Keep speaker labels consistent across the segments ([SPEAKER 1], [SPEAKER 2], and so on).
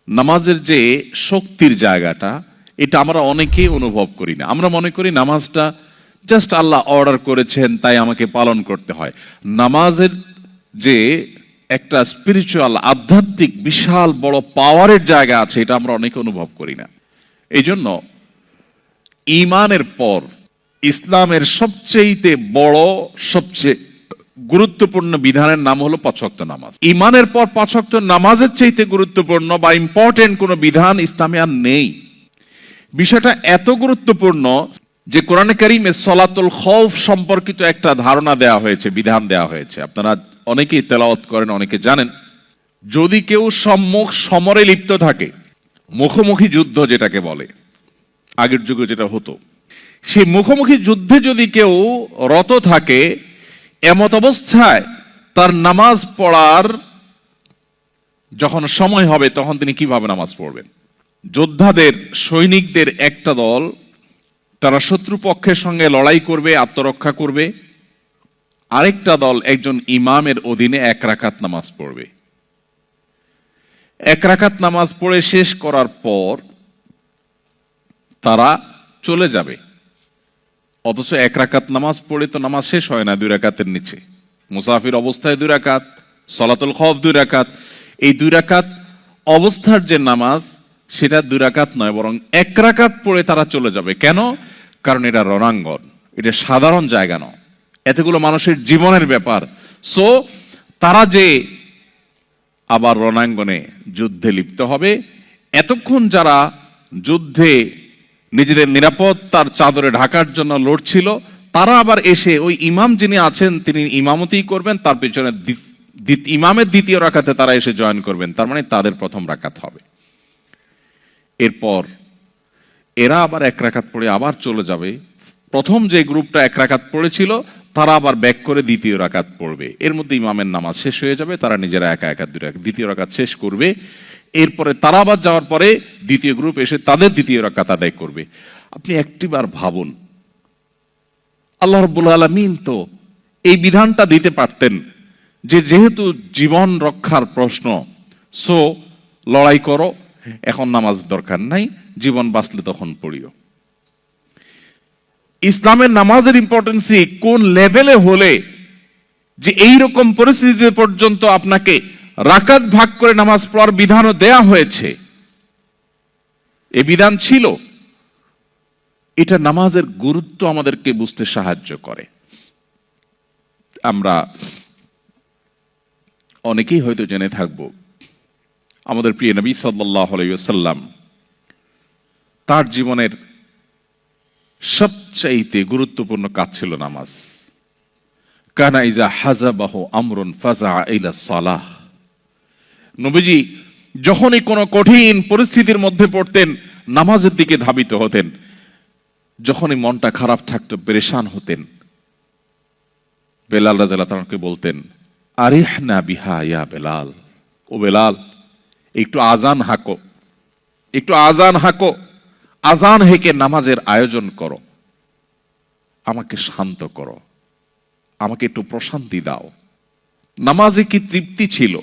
[SPEAKER 1] নামাজের যে শক্তির জায়গাটা, এটা আমরা অনেকেই অনুভব করি না। আমরা মনে করি নামাজটা জাস্ট আল্লাহ অর্ডার করেছেন তাই আমাকে পালন করতে হয়। নামাজের যে একটা স্পিরিচুয়াল, আধ্যাত্মিক বিশাল বড় পাওয়ারের জায়গা আছে, এটা আমরা অনেকে অনুভব করি না। এই জন্য ঈমানের পর ইসলামের সবচেয়ে বড়, সবচেয়ে গুরুত্বপূর্ণ বিধানের নাম হলো ৫ ওয়াক্ত নামাজ। ঈমানের পর ৫ ওয়াক্ত নামাজের চাইতে গুরুত্বপূর্ণ বা ইম্পর্টেন্ট কোনো বিধান ইসলামে আর নেই। বিষয়টা এত গুরুত্বপূর্ণ যে কোরআনে কারীমে সলাতুল খৌফ সম্পর্কিত একটা ধারণা দেওয়া হয়েছে, বিধান দেওয়া হয়েছে। আপনারা অনেকেই তেলাওয়াত করেন, অনেকে জানেন। যদি কেউ সম্মুখ সমরে লিপ্ত থাকে, মুখোমুখি যুদ্ধ যেটাকে বলে, আগের যুগে যেটা হতো, সেই মুখোমুখি যুদ্ধে যদি কেউ রত থাকে, এমত অবস্থায় তার নামাজ পড়ার যখন সময় হবে তখন তিনি কিভাবে নামাজ পড়বেন? যোদ্ধাদের, সৈনিকদের একটা দল তারা শত্রুপক্ষের সঙ্গে লড়াই করবে, আত্মরক্ষা করবে। আরেকটা দল একজন ইমামের অধীনে ১ রাকাত নামাজ পড়বে। ১ রাকাত নামাজ পড়ে শেষ করার পর তারা চলে যাবে। অথচ ১ রাকাত নামাজ পড়ে তো নামাজ শেষ হয় না ২ রাকাতের নিচে। মুসাফির অবস্থায় ২ রাকাত, সলাতুল খৌফ ২ রাকাত। এই ২ রাকাত অবস্থার যে নামাজ, সেটা ২ রাকাত নয়, বরং ১ রাকাত পড়ে তারা চলে যাবে। কেন? কারণ এটা রণাঙ্গন, এটা সাধারণ জায়গা নয়, এতগুলো মানুষের জীবনের ব্যাপার। সো তারা যে আবার রণাঙ্গনে যুদ্ধে লিপ্ত হবে, এতক্ষণ যারা যুদ্ধে নিজেদের নিরাপত্তার চাদরে ঢাকার জন্য লড়ছিল, তারা আবার এসে ওই ইমাম যিনি আছেন তিনি ইমামতি করবেন, তার পেছনে ইমামের দ্বিতীয় রাকাতে তারা এসে জয়েন করবেন। তার মানে তাদের প্রথম রাকাত হবে। এরপর এরা আবার ১ রাকাত পড়ে আবার চলে যাবে। প্রথম যে গ্রুপটা ১ রাকাত পড়েছিল তারা আবার ব্যাক করে দ্বিতীয় রাকাত পড়বে। এর মধ্যে ইমামের নামাজ শেষ হয়ে যাবে, তারা নিজেরা একা একা দ্বিতীয় রাকাত শেষ করবে। এরপরে তারা আবার যাওয়ার পরে দ্বিতীয় গ্রুপ এসে তাদের দ্বিতীয় রাকাত আদায় করবে। আপনি একটিবার ভাবুন, আল্লাহ রাব্বুল আলামিন তো এই বিধানটা দিতে পারতেন যে যেহেতু জীবন রক্ষার প্রশ্ন, সো লড়াই করো, এখন নামাজ দরকার নাই, জীবন বাঁচলে তখন পড়িও। ইসলামের নামাজের ইম্পর্টেন্সই কোন লেভেলে হলে যে এইরকম পরিস্থিতিতে পর্যন্ত আপনাকে রাকাত ভাগ করে নামাজ পড়ার বিধানও দেয়া হয়েছে, এই বিধান ছিল। এটা নামাজের গুরুত্ব আমাদেরকে বুঝতে সাহায্য করে। আমরা অনেকেই হয়তো জেনে থাকব, আমাদের প্রিয় নবী সাল্লাল্লাহু আলাইহি ওয়াসাল্লাম তার জীবনের সবচাইতে গুরুত্বপূর্ণ কাজ ছিল নামাজ। কানা ইজা হাযাবাহু আমরুন ফাযা ইলা সালাহ। নবীজি যখনই কোনো কঠিন পরিস্থিতির মধ্যে পড়তেন, নামাজের দিকে ধাবিত হতেন। যখনই মনটা খারাপ থাকতো, পেরেশান হতেন, বেলাল রাদিয়াল্লাহু তাআলাকে বলতেন, আরিহনা বিহা ইয়া বেলাল, ও বেলাল একটু আজান হাঁকো, একটু আজান হাঁকো, আজান হেঁকে নামাজের আয়োজন করো, আমাকে শান্ত করো, আমাকে একটু প্রশান্তি দাও। নামাজে কি তৃপ্তি ছিল!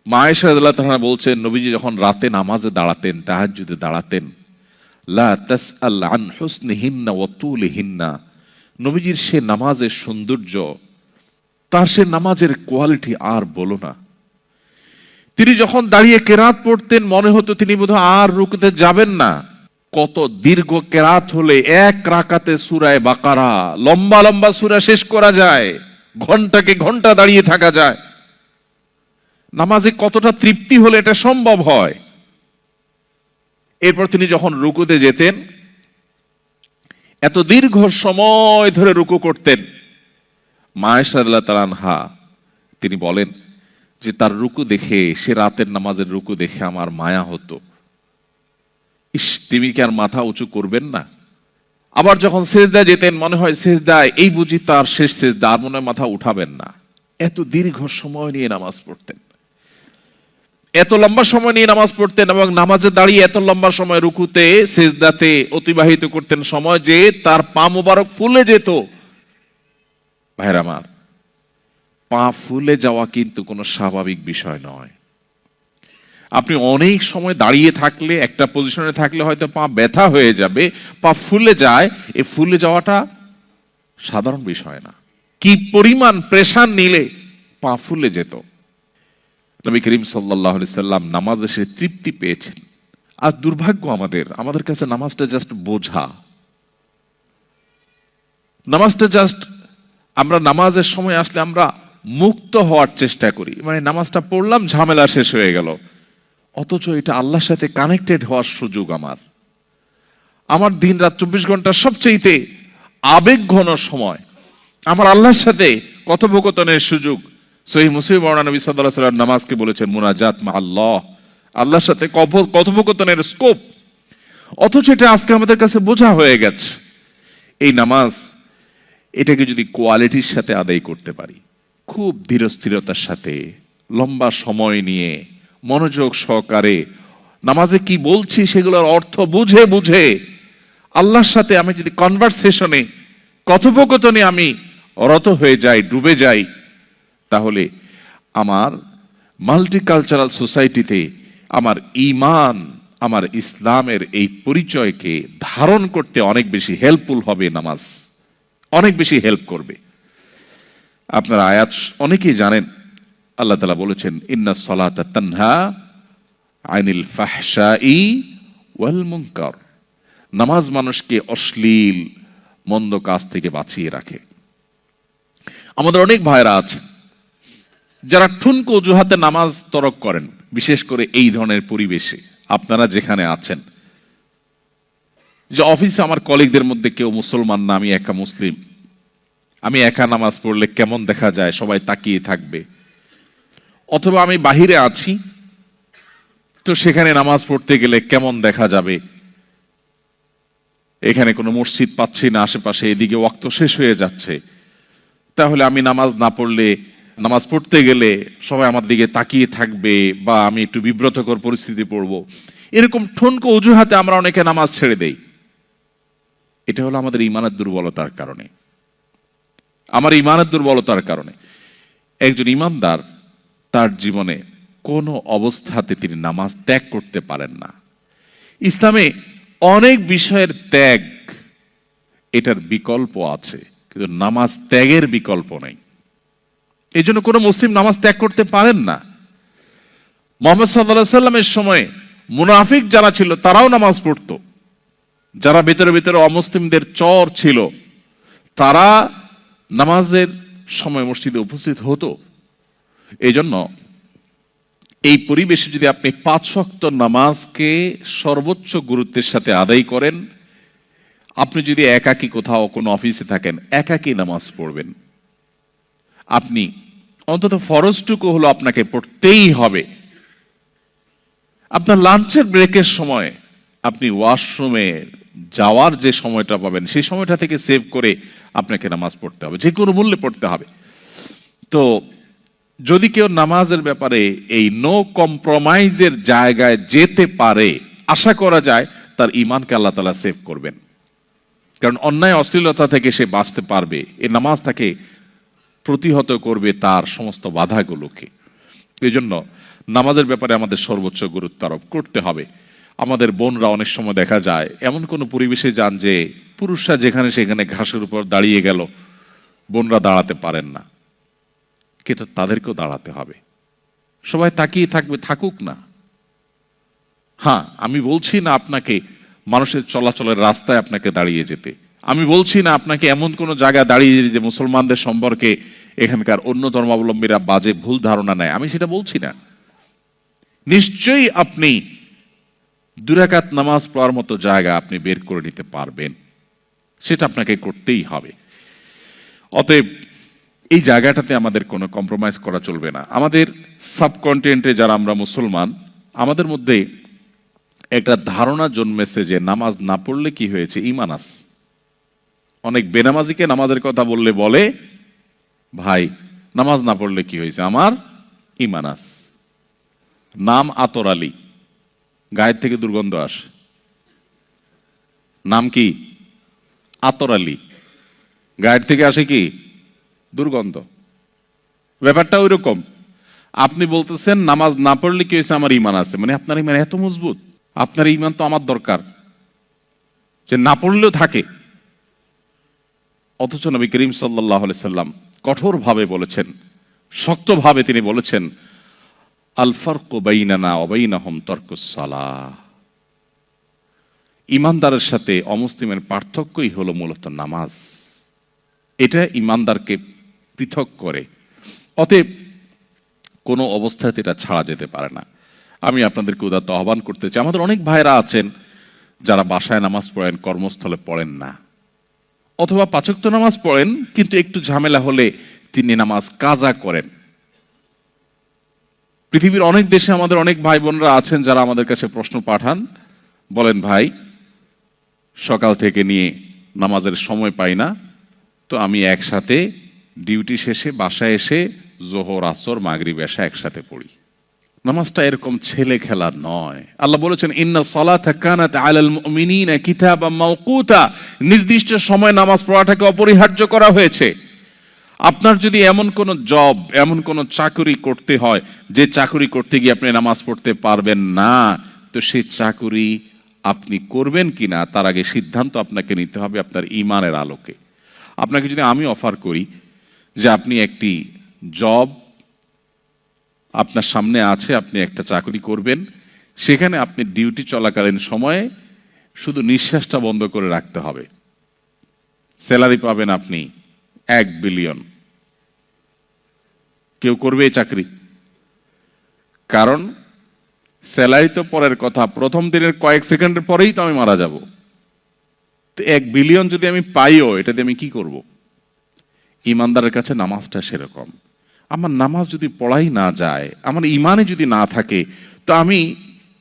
[SPEAKER 1] মা আয়েশা রাদিয়াল্লাহু তাআলা বলছেন, নবীজি যখন রাতে নামাজে দাঁড়াতেন, তাহাজ্জুদে দাঁড়াতেন, লা তাসআল আন হুসনিহিন্না ওয়া তুলিহিন্না, নবীজির সে নামাজের সৌন্দর্য, তার সে নামাজের কোয়ালিটি আর বলো না। তিনি যখন দাঁড়িয়ে কেরাত পড়তেন, মনে হতো তিনি বোধহয় আর রুকুতে যাবেন না। কত দীর্ঘ কেরাত হলে ১ রাকাতে সূরা বাকারা, লম্বা লম্বা সূরা শেষ করা যায়, ঘন্টাকে ঘন্টা দাঁড়িয়ে থাকা যায়। নামাজে কতটা তৃপ্তি হলে এটা সম্ভব হয়। এরপর তিনি যখন রুকুতে যেতেন, এত দীর্ঘ সময় ধরে রুকু করতেন। মা আয়েশা রাদিয়াল্লাহু তাআলা আনহা তিনি বলেন যে তার রুকু দেখে, সে রাতের নামাজের রুকু দেখে আমার মায়া হতো। ইস, তিনি কি আর মাথা উঁচু করবেন না? আবার যখন সেজদায় যেতেন, মনে হয় সেজদায় এই বুঝি তার শেষ সেজদা, আর মনে হয় মাথা উঠাবেন না। এত দীর্ঘ সময় নিয়ে নামাজ পড়তেন, এত লম্বা সময় নিয়ে নামাজ পড়তেন, এবং নামাজে দাঁড়িয়ে এত লম্বা সময় রুকুতে সেজদাতে অতিবাহিত করতেন সময় যে তার পা মোবারক ফুলে যেত। ভাইরা আমার, পা ফুলে যাওয়া কিন্তু কোনো স্বাভাবিক বিষয় নয়। আপনি অনেক সময় দাঁড়িয়ে থাকলে, একটা পজিশনে থাকলে হয়তো পা ব্যথা হয়ে যাবে, পা ফুলে যায়। এই ফুলে যাওয়াটা সাধারণ বিষয় না। কি পরিমাণ প্রেসার নিলে পা ফুলে যেত। নবী করিম সাল্লাল্লাহু আলাইহি সাল্লাম নামাজে সে তৃপ্তি পেয়েছেন। আর দুর্ভাগ্য আমাদের কাছে নামাজটা জাস্ট বোঝা। নামাজটা জাস্ট, আমরা নামাজের সময় আসলে আমরা মুক্ত হওয়ার চেষ্টা করি, মানে নামাজটা পড়লাম, ঝামেলা শেষ হয়ে গেল। অথচ এটা আল্লাহর সাথে কানেক্টেড হওয়ার সুযোগ। আমার দিন রাত 24 ঘন্টা সবচেয়ে আবেগ ঘন সময়, আমার আল্লাহর সাথে কথোপকথনের সুযোগ। সহিহ মুসলিম বর্ণনা, নবী সাল্লাল্লাহু আলাইহি ওয়াসাল্লাম নামাজকে বলেছেন মুনাজাত মা আল্লাহ, আল্লাহর সাথে কথোপকথনের স্কোপ। অথচ এটা আজকে আমাদের কাছে বোঝা হয়ে গেছে। এই নামাজ, এটাকে যদি কোয়ালিটির সাথে আদায় করতে পারি, খুব ধীরস্থিরতার সাথে, লম্বা সময় নিয়ে, মনোযোগ সহকারে, নামাজে কি বলছি সেগুলোর অর্থ বুঝে বুঝে আল্লাহর সাথে আমি যদি কনভারসেশনে, কথোপকথনে আমি রত হয়ে যাই, ডুবে যাই, তাহলে আমার মাল্টিকালচারাল সোসাইটিতে আমার ঈমান, আমার ইসলামের এই পরিচয়কে ধারণ করতে অনেক বেশি হেল্পফুল হবে। নামাজ অনেক বেশি হেল্প করবে। আপনারা আয়াত অনেকেই জানেন, আল্লাহ তাআলা বলেছেন ইন্নাস সালাতা তানহা আনিল ফাহশাই ওয়াল মুনকার। নামাজ মানুষকে অশ্লীল মন্দ কাজ থেকে বাঁচিয়ে রাখে। আমাদের অনেক ভাইরা আছে যারা ঠুনকো অজুহাতে নামাজ তরক করেন, বিশেষ করে এই ধরনের পরিবেশে আপনারা যেখানে আছেন। যে অফিসে আমার কলিগদের মধ্যে কেউ মুসলমান না, আমি একা মুসলিম, আমি একা নামাজ পড়লে কেমন দেখা যায়, সবাই তাকিয়ে থাকবে। অথবা আমি বাহিরে আছি, তো সেখানে নামাজ পড়তে গেলে কেমন দেখা যাবে, এখানে কোনো মসজিদ পাচ্ছি না আশেপাশে, এদিকে ওয়াক্ত শেষ হয়ে যাচ্ছে, তাহলে আমি নামাজ না পড়লে, নামাজ পড়তে গেলে সবাই আমার দিকে তাকিয়ে থাকবে, বা আমি একটু বিব্রতকর পরিস্থিতি পড়ব। এরকম ঠুনকো অজুহাতে আমরা অনেকে নামাজ ছেড়ে দেই। এটা হলো আমাদের ঈমানের দুর্বলতার কারণে, আমার ঈমানের দুর্বলতার কারণে। একজন ঈমানদার তার জীবনে কোনো অবস্থাতে তিনি নামাজ ত্যাগ করতে পারেন না। ইসলামে অনেক বিষয়ের ত্যাগ, এটার বিকল্প আছে, কিন্তু নামাজ ত্যাগের বিকল্প নেই। এই জন্য কোনো মুসলিম নামাজ ত্যাগ করতে পারেন না। মুহাম্মদ সাল্লাল্লাহু আলাইহি সাল্লামের সময় মুনাফিক যারা ছিল তারাও নামাজ পড়তো। যারা ভিতরে ভিতরে অমুসলিমদের চর ছিল, তারা নামাজের সময় মসজিদে উপস্থিত হতো। এই জন্য এই পরিবেশে যদি আপনি 5 ওয়াক্ত নামাজকে সর্বোচ্চ গুরুত্বের সাথে আদায় করেন, আপনি যদি একাকী কোথাও কোনো অফিসে থাকেন, একাকী নামাজ পড়বেন। আপনি অন্তত ফরজটুকু হলো আপনাকে পড়তেই হবে। আপনার লাঞ্চের ব্রেকের সময় আপনি ওয়াশরুমে যাওয়ার যে সময়টা পাবেন, সেই সময়টা থেকে সেভ করে আপনাকে নামাজ পড়তে হবে, যে কোনো মূল্যে পড়তে হবে। তো যদি কেউ নামাজের ব্যাপারে এই নো কম্প্রোমাইজের জায়গায় যেতে পারে, আশা করা যায় তার ঈমানকে আল্লাহ তাআলা সেভ করবেন। কারণ অন্যায় অশ্লীলতা থেকে সে বাঁচতে পারবে। এই নামাজ তাকে প্রতিহত করবে তার সমস্ত বাধাগুলোকে। এই জন্য নামাজের ব্যাপারে আমাদের সর্বোচ্চ গুরুত্ব আরোপ করতে হবে। আমাদের বোনরা অনেক সময় দেখা যায় এমন কোনো পরিবেশে যান যে পুরুষরা যেখানে সেখানে ঘাসের উপর দাঁড়িয়ে গেল, বোনরা দাঁড়াতে পারেন না, কিন্তু তাদেরকেও দাঁড়াতে হবে। সবাই তাকিয়ে থাকবে, থাকুক না। হ্যাঁ, আমি বলছি না আপনাকে মানুষের চলাচলের রাস্তায় আপনাকে দাঁড়িয়ে যেতে, আমি বলছি না আপনাকে এমন কোনো জায়গায় দাঁড়িয়ে যেতে যে মুসলমানদের সম্পর্কে এখানকার অন্য ধর্মাবলম্বীরা বাজে ভুল ধারণা নেয়, আমি সেটা বলছি না। নিশ্চয়ই আপনি 2 রাকাত নামাজ পড়ার মতো জায়গা আপনি বের করে নিতে পারবেন, সেটা আপনাকে করতেই হবে। অতএব এই জায়গাটাতে আমাদের কোনো কম্প্রোমাইজ করা চলবে না। আমাদের সাবকন্টিনেন্টে যারা আমরা মুসলমান, আমাদের মধ্যে একটা ধারণা জন্মেছে যে নামাজ না পড়লে কি হয়েছে, ঈমান আছে। অনেক বেনামাজিকে নামাজের কথা বললে বলে, ভাই নামাজ না পড়লে কি হয়েছে, আমার ঈমান আছে। নাম আতর আলী, গায়ের থেকে দুর্গন্ধ আসে। নাম কি? আতর আলী, গায়ের থেকে আসে কি? দুর্গন্ধ। ব্যাপারটা ওই রকম। আপনি বলতেছেন নামাজ না পড়লে কি হয়েছে, আমার ইমান আছে, মানে আপনার ইমান এত মজবুত, আপনার ইমান তো আমার দরকার যে না পড়লেও থাকে। অথচ নবী করিম সাল্লাল্লাহু আলাইহি সাল্লাম কঠোরভাবে বলেছেন, শক্তভাবে তিনি বলেছেন, আল ফারকু বাইনানা ওয়া বাইনাহুম তারকুস সালাহ। ইমানদারের সাথে অমুসলিমের পার্থক্যই হলো মূলত নামাজ। এটা ইমানদারকে পৃথক করে। অতএব কোনো অবস্থাতে এটা ছাড়া যেতে পারে না। আমি আপনাদেরকে উদাত্ত আহ্বান করতে চাই, আমাদের অনেক ভাইরা আছেন যারা বাসায় নামাজ পড়েন, কর্মস্থলে পড়েন না, অথবা পাঁচ ওয়াক্ত নামাজ পড়েন কিন্তু একটু ঝামেলা হলে তিনি নামাজ কাজা করেন। পৃথিবীর অনেক দেশে আমাদের অনেক ভাই বোনরা আছেন যারা আমাদের কাছে প্রশ্ন পাঠান, বলেন ভাই সকাল থেকে নিয়ে নামাজের সময় পাই না, তো আমি একসাথে ডিউটি শেষে বাসায় এসে জোহর আসর মাগরিব এশা একসাথে পড়ি। নামাজটা এরকম ছেলে খেলা নয়। আল্লাহ বলেছেন ইন্না সালাতা কানাত আলাল মুমিনিনা কিতাবাম মাওকুতা, নির্দিষ্ট সময় নামাজ পড়াটাকে অপরিহার্য করা হয়েছে। আপনার যদি এমন কোন জব, এমন কোন চাকরি করতে হয় যে চাকরি করতে গিয়ে আপনি নামাজ পড়তে পারবেন না, তো সেই চাকরি আপনি করবেন কিনা তার আগে সিদ্ধান্ত আপনাকে নিতে হবে আপনার ঈমানের আলোকে। আপনাকে যদি আমি অফার করি যে আপনি একটি জব আপনার সামনে আছে, আপনি একটা চাকরি করবেন, সেখানে আপনি ডিউটি চলাকালীন সময়ে শুধু নিঃশ্বাসটা বন্ধ করে রাখতে হবে, স্যালারি পাবেন আপনি 1 বিলিয়ন, কেউ করবে এই চাকরি? কারণ স্যালারি তো পরের কথা, প্রথম দিনের কয়েক সেকেন্ডের পরেই তো আমি মারা যাব। তো 1 বিলিয়ন যদি আমি পাইও, এটা দিয়ে আমি কি করব? ইমানদারের কাছে নামাজটা সেরকম। আমার নামাজ যদি পড়াই না যায়, আমার ইমানে যদি না থাকে, তো আমি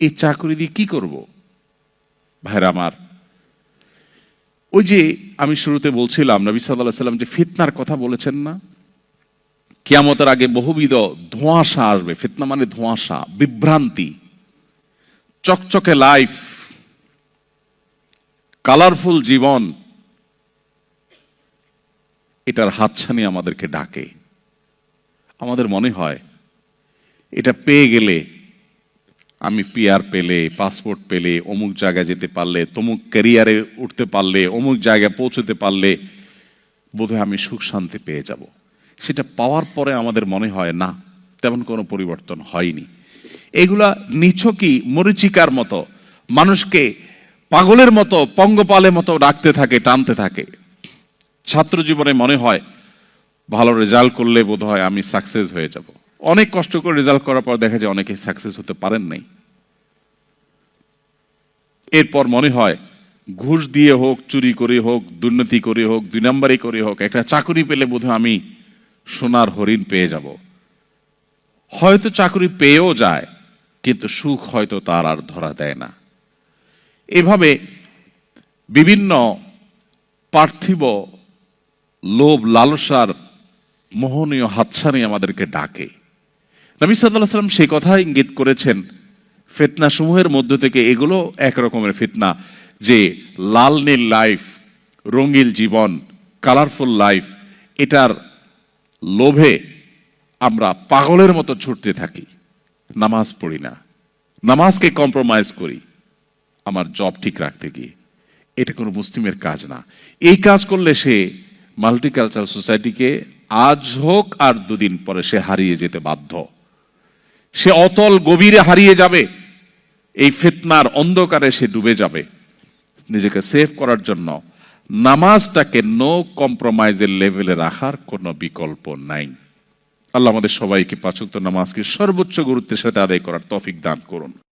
[SPEAKER 1] এই চাকরি দিয়ে কি করব? ভাইরা আমার, ওই যে আমি শুরুতে বলছিলাম নবী সাল্লাল্লাহু আলাইহি সাল্লাম যে ফিতনার কথা বলেছেন না, কিয়ামতের আগে বহুবিধ ধোঁয়াশা আসবে। ফিতনা মানে ধোঁয়াশা, বিভ্রান্তি, চকচকে লাইফ, কালারফুল জীবন, এটার হাতছানি আমাদেরকে ডাকে। আমাদের মনে হয় এটা পেয়ে গেলে, আমি পিআর পেলে, পাসপোর্ট পেলে, অমুক জায়গায় যেতে পারলে, তমুক ক্যারিয়ারে উঠতে পারলে, অমুক জায়গায় পৌঁছতে পারলে বোধহয় আমি সুখ শান্তি পেয়ে যাব। সেটা পাওয়ার পরে আমাদের মনে হয় না, তেমন কোনো পরিবর্তন হয়নি। এগুলা নিছকই মরিচিকার মতো মানুষকে পাগলের মতো, পঙ্গপালের মতো ডাকতে থাকে, টানতে থাকে। ছাত্র জীবনে মনে হয় ভালো রেজাল্ট করলে বোধহয় আমি সাকসেস হয়ে যাব। অনেক কষ্ট করে রেজাল্ট করার পর দেখা যায় অনেকে সাকসেস হতে পারেন নাই। এরপর মনে হয় ঘুষ দিয়ে হোক, চুরি করে হোক, দুর্নীতি করে হোক, 2 নম্বরই করে হোক, একটা চাকরি পেলে বোধহয় আমি সোনার হরিণ পেয়ে যাব। হয়তো চাকরি পেয়েও যায়, কিন্তু সুখ হয়তো তার আর ধরা দেয় না। এভাবে বিভিন্ন পার্থিব লোভ লালসার মোহনীয় হাতছানি আমাদেরকে ডাকে। নবী সাল্লাল্লাহু আলাইহি ওয়াসাল্লাম সেই কথা ইঙ্গিত করেছেন, ফিতনা সমূহের মধ্য থেকে এগুলো এক রকমের ফিতনা, যে লাল নীল লাইফ, রঙিন জীবন, কালারফুল লাইফ, এটার লোভে আমরা পাগলের মতো ছুটতে থাকি, নামাজ পড়ি না, নামাজকে কম্প্রোমাইজ করি আমার জব ঠিক রাখতে গিয়ে। এটা কোনো মুসলিমের কাজ না। এই কাজ করলে সে মাল্টিকালচারাল সোসাইটিকে আজ হোক আর 2 দিন পরে সে হারিয়ে যেতে বাধ্য। সে অতল গভীরে হারিয়ে যাবে, এই ফিতনার অন্ধকারে সে ডুবে যাবে। নিজেকে সেভ করার জন্য নামাজটাকে নো কম্প্রোমাইজের লেভেলে রাখার কোনো বিকল্প নাই। আল্লাহ আমাদের সবাইকে 5 ওয়াক্ত নামাজকে সর্বোচ্চ গুরুত্বের সাথে আদায় করার তৌফিক দান করুন।